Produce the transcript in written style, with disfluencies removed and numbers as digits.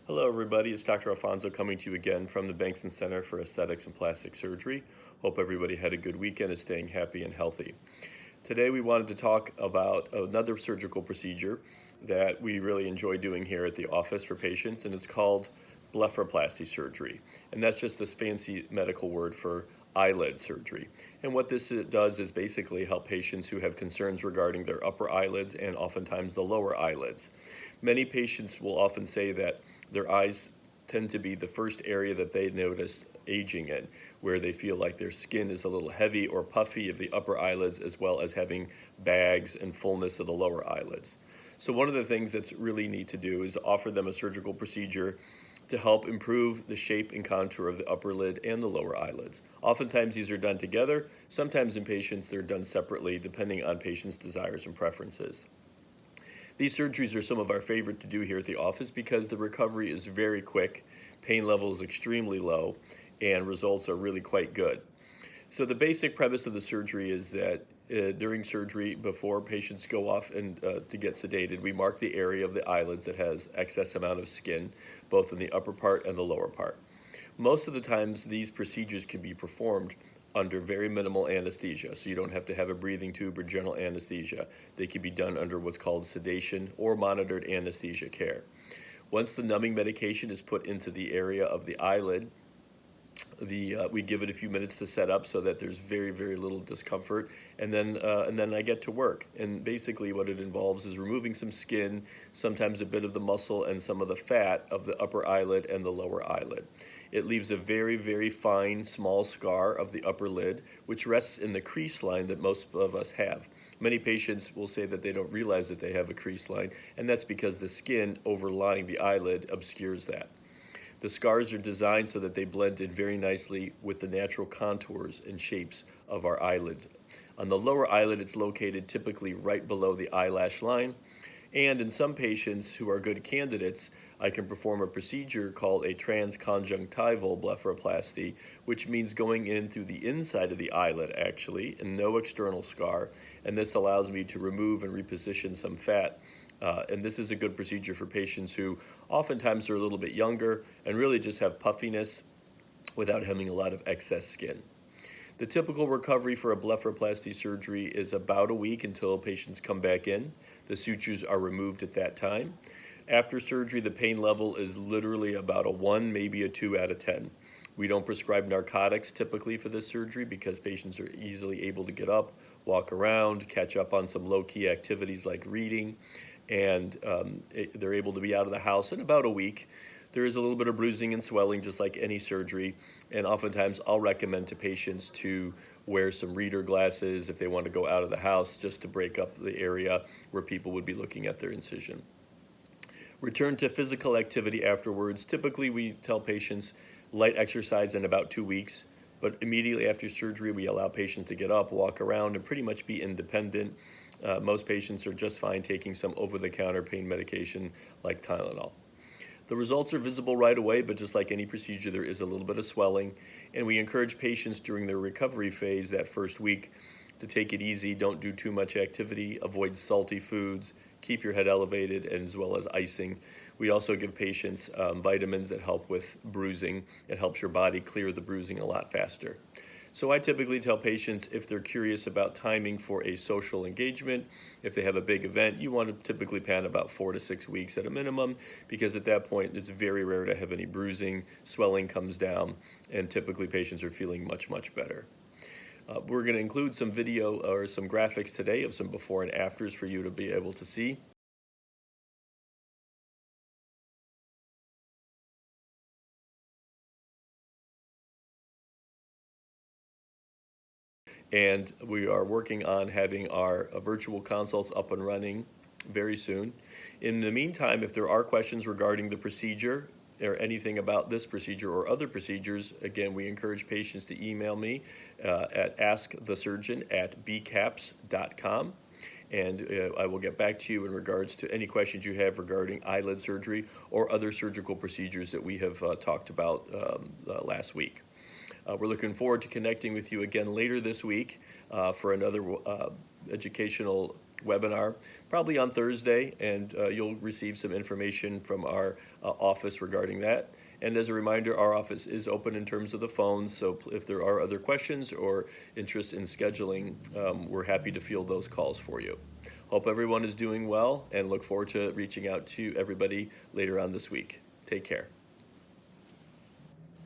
Hello everybody, it's Dr. Alfonso coming to you again from the Bengtson Center for Aesthetics and Plastic Surgery. Hope everybody had a good weekend and is staying happy and healthy. Today we wanted to talk about another surgical procedure that we really enjoy doing here at the office for patients, and it's called blepharoplasty surgery. And that's just this fancy medical word for eyelid surgery. And what this does is basically help patients who have concerns regarding their upper eyelids and oftentimes the lower eyelids. Many patients will often say that their eyes tend to be the first area that they notice aging in, where they feel like their skin is a little heavy or puffy of the upper eyelids, as well as having bags and fullness of the lower eyelids. So one of the things that's really neat to do is offer them a surgical procedure to help improve the shape and contour of the upper lid and the lower eyelids. Oftentimes these are done together. Sometimes in patients they're done separately depending on patients' desires and preferences. These surgeries are some of our favorite to do here at the office because the recovery is very quick, pain level is extremely low, and results are really quite good. So the basic premise of the surgery is that during surgery, before patients go off and to get sedated, we mark the area of the eyelids that has excess amount of skin, both in the upper part and the lower part. Most of the times, these procedures can be performed under very minimal anesthesia, so you don't have to have a breathing tube or general anesthesia. They can be done under what's called sedation or monitored anesthesia care. Once the numbing medication is put into the area of the eyelid, we give it a few minutes to set up so that there's very, very little discomfort, and then I get to work. And basically what it involves is removing some skin, sometimes a bit of the muscle and some of the fat of the upper eyelid and the lower eyelid. It leaves a very, very fine, small scar of the upper lid, which rests in the crease line that most of us have. Many patients will say that they don't realize that they have a crease line, and that's because the skin overlying the eyelid obscures that. The scars are designed so that they blend in very nicely with the natural contours and shapes of our eyelid. On the lower eyelid, it's located typically right below the eyelash line. And in some patients who are good candidates, I can perform a procedure called a transconjunctival blepharoplasty, which means going in through the inside of the eyelid actually, and no external scar. And this allows me to remove and reposition some fat. And this is a good procedure for patients who oftentimes are a little bit younger and really just have puffiness without having a lot of excess skin. The typical recovery for a blepharoplasty surgery is about a week until patients come back in. The sutures are removed at that time. After surgery, the pain level is literally about a 1, maybe a 2 out of 10. We don't prescribe narcotics typically for this surgery because patients are easily able to get up, walk around, catch up on some low-key activities like reading, and they're able to be out of the house in about a week. There is a little bit of bruising and swelling just like any surgery, and oftentimes I'll recommend to patients to wear some reader glasses if they want to go out of the house just to break up the area where people would be looking at their incision. Return to physical activity afterwards. Typically we tell patients light exercise in about 2 weeks, but immediately after surgery we allow patients to get up, walk around, and pretty much be independent. Most patients are just fine taking some over-the-counter pain medication like Tylenol. The results are visible right away, but just like any procedure, there is a little bit of swelling, and we encourage patients during their recovery phase, that first week, to take it easy, don't do too much activity, avoid salty foods, keep your head elevated, and as well as icing. We also give patients vitamins that help with bruising. It helps your body clear the bruising a lot faster. So I typically tell patients if they're curious about timing for a social engagement, if they have a big event, you want to typically plan about 4 to 6 weeks at a minimum, because at that point it's very rare to have any bruising, swelling comes down, and typically patients are feeling much, much better. We're going to include some video or some graphics today of some before and afters for you to be able to see. And we are working on having our virtual consults up and running very soon. In the meantime, if there are questions regarding the procedure or anything about this procedure or other procedures, again, we encourage patients to email me at askothesurgeon@bcaps.com. And I will get back to you in regards to any questions you have regarding eyelid surgery or other surgical procedures that we have talked about last week. We're looking forward to connecting with you again later this week for another educational webinar, probably on Thursday, and you'll receive some information from our office regarding that. And as a reminder, our office is open in terms of the phones, so if there are other questions or interest in scheduling, we're happy to field those calls for you. Hope everyone is doing well, and look forward to reaching out to everybody later on this week. Take care.